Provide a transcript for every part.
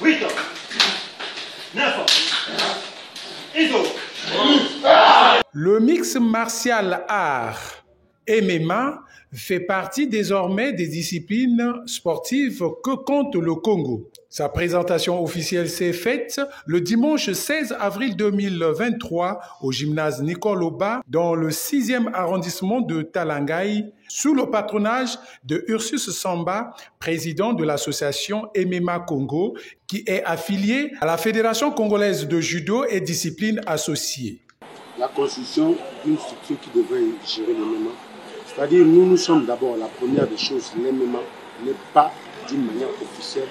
8 ans, 9 ans, ISO. Le mix martial art MMA fait partie désormais des disciplines sportives que compte le Congo. Sa présentation officielle s'est faite le dimanche 16 avril 2023 au gymnase Nicole Oba dans le 6e arrondissement de Talangai sous le patronage de Ursus Samba, président de l'association MMA Congo qui est affiliée à la Fédération congolaise de judo et disciplines associées. La construction d'une structure qui devrait gérer le MMA. C'est-à-dire, nous sommes d'abord la première des choses. L'MMA n'est pas d'une manière officielle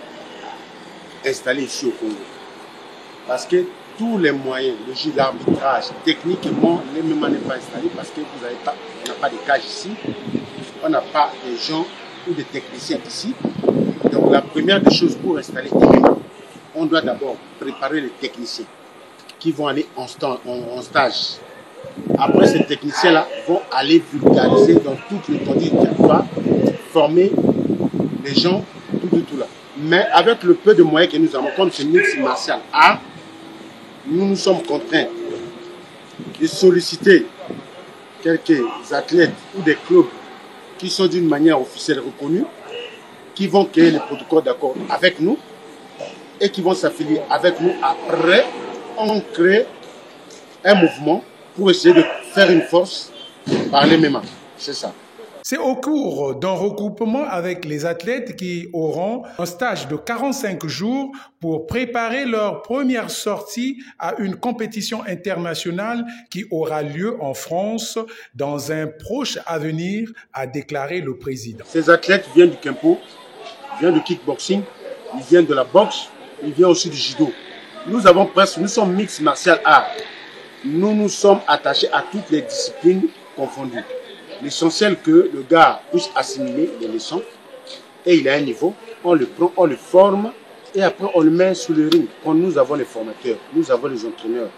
installé ici au Congo. Parce que tous les moyens, le jeu d'arbitrage, techniquement, l'MMA n'est pas installé parce que on n'a pas de cage ici, on n'a pas de gens ou des techniciens ici. Donc la première des choses pour installer l'MMA, on doit d'abord préparer les techniciens qui vont aller en stage. Après, ces techniciens-là vont aller vulgariser dans toute l'étendue du territoire, former les gens, tout là. Mais avec le peu de moyens que nous avons, comme ce mix martial art, nous nous sommes contraints de solliciter quelques athlètes ou des clubs qui sont d'une manière officielle reconnus, qui vont créer les protocoles d'accord avec nous et qui vont s'affilier avec nous. Après, on crée un mouvement pour essayer de faire une force par les MMA. C'est ça. C'est au cours d'un regroupement avec les athlètes qui auront un stage de 45 jours pour préparer leur première sortie à une compétition internationale qui aura lieu en France dans un proche avenir, a déclaré le président. Ces athlètes viennent du Kempo, viennent du kickboxing, ils viennent de la boxe, ils viennent aussi du judo. Nous sommes mix martial art. Nous nous sommes attachés à toutes les disciplines confondues. L'essentiel que le gars puisse assimiler les leçons et il a un niveau, on le prend, on le forme et après on le met sur le ring. Quand nous avons les formateurs, nous avons les entraîneurs,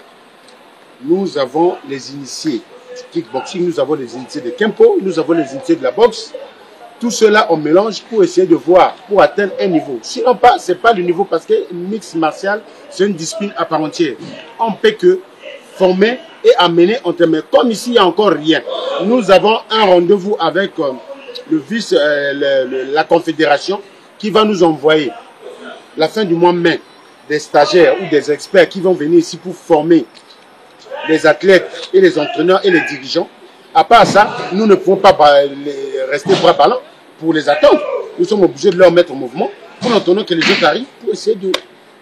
nous avons les initiés du kickboxing, nous avons les initiés de Kempo, nous avons les initiés de la boxe. Tout cela on mélange pour essayer de voir, pour atteindre un niveau. Sinon ce n'est pas le niveau parce que le mix martial c'est une discipline à part entière. On ne peut que former et amener entre mains. Comme ici, il n'y a encore rien. Nous avons un rendez-vous avec le vice, la confédération qui va nous envoyer, la fin du mois de mai, des stagiaires ou des experts qui vont venir ici pour former les athlètes et les entraîneurs et les dirigeants. À part ça, nous ne pouvons pas rester bras ballants pour les attendre. Nous sommes obligés de leur mettre en mouvement pour attendre que les autres arrivent pour essayer de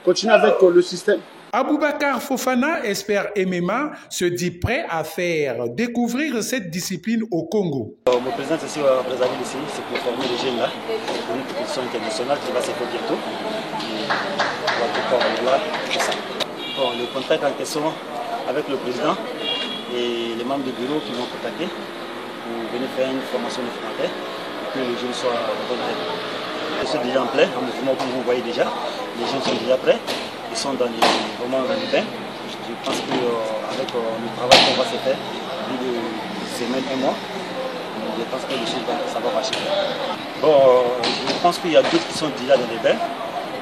continuer avec le système. Aboubakar Fofana, expert MMA, se dit prêt à faire découvrir cette discipline au Congo. Je me présente ici à Brazzaville ici, c'est pour former les jeunes là, pour une compétition internationale qui va se faire bientôt. On va tout voir, c'est ça. Bon, le contact en question avec le président et les membres du bureau qui m'ont contacté pour venir faire une formation de formateur et que les jeunes soient en bonne tête. Je suis déjà en plein, en mouvement comme vous voyez déjà, les jeunes sont déjà prêts. Ils sont vraiment dans les bains. Je pense qu'avec le travail qu'on va se faire, plus de semaines, un mois, je pense que les choses ça va marcher. Bon, je pense qu'il y a d'autres qui sont déjà dans les bains,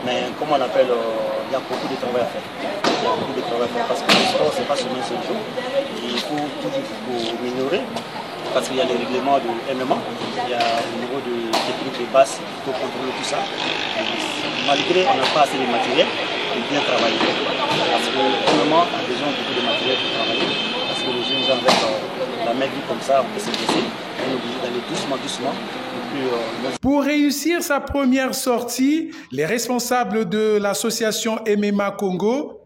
mais comme on appelle, il y a beaucoup de travail à faire. Il y a beaucoup de travail à faire parce que le sport, ce n'est pas seulement ce jour. Il faut toujours améliorer parce qu'il y a les règlements de MMA, il y a au niveau de technique de base, il faut contrôler tout ça. Malgré on n'a pas assez de matériel, il bien travailler. Parce que vraiment, on a besoin de beaucoup de matériel pour travailler. Parce que les jeunes gens avec la main vue comme ça, on peut se blesser. On est obligé d'aller doucement, doucement. Pour réussir sa première sortie, les responsables de l'association MMA Congo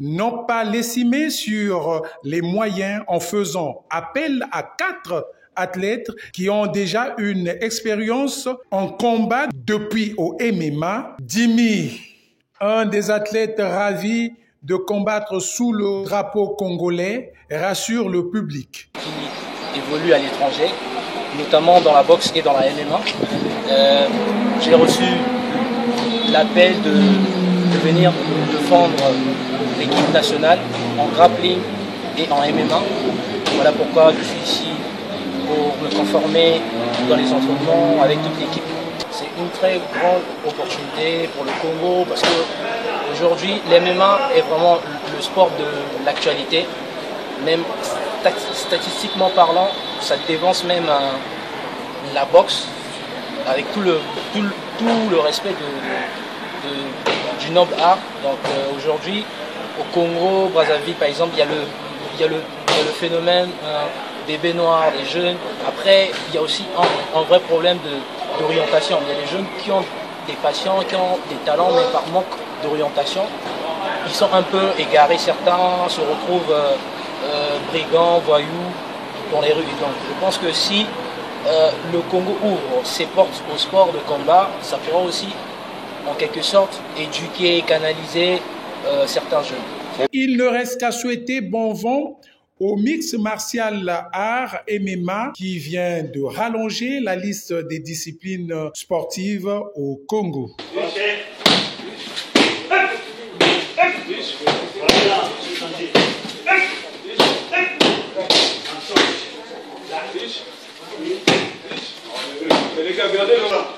n'ont pas l'estimé sur les moyens en faisant appel à 4 athlètes qui ont déjà une expérience en combat depuis au MMA. Dimi, un des athlètes ravis de combattre sous le drapeau congolais, rassure le public. Qui évolue à l'étranger, notamment dans la boxe et dans la MMA. J'ai reçu l'appel de venir défendre l'équipe nationale en grappling et en MMA. Voilà pourquoi je suis ici pour me conformer dans les entraînements avec toute l'équipe. C'est une très grande opportunité pour le Congo parce que Aujourd'hui, l'MMA est vraiment le sport de l'actualité. Même statistiquement parlant, ça dévance même la boxe, avec tout le respect du noble art. Donc aujourd'hui, au Congo, Brazzaville par exemple, il y a le phénomène des bébés noirs, des jeunes. Après, il y a aussi un vrai problème d'orientation. Il y a des jeunes qui ont des passions, qui ont des talents, mais par manque d'orientation, ils sont un peu égarés. Certains se retrouvent brigands, voyous dans les rues. Donc je pense que si le Congo ouvre ses portes au sport de combat, ça pourra aussi en quelque sorte éduquer, canaliser certains jeunes. Il ne reste qu'à souhaiter bon vent au mix martial art MMA qui vient de rallonger la liste des disciplines sportives au Congo. Les gars, regardez là.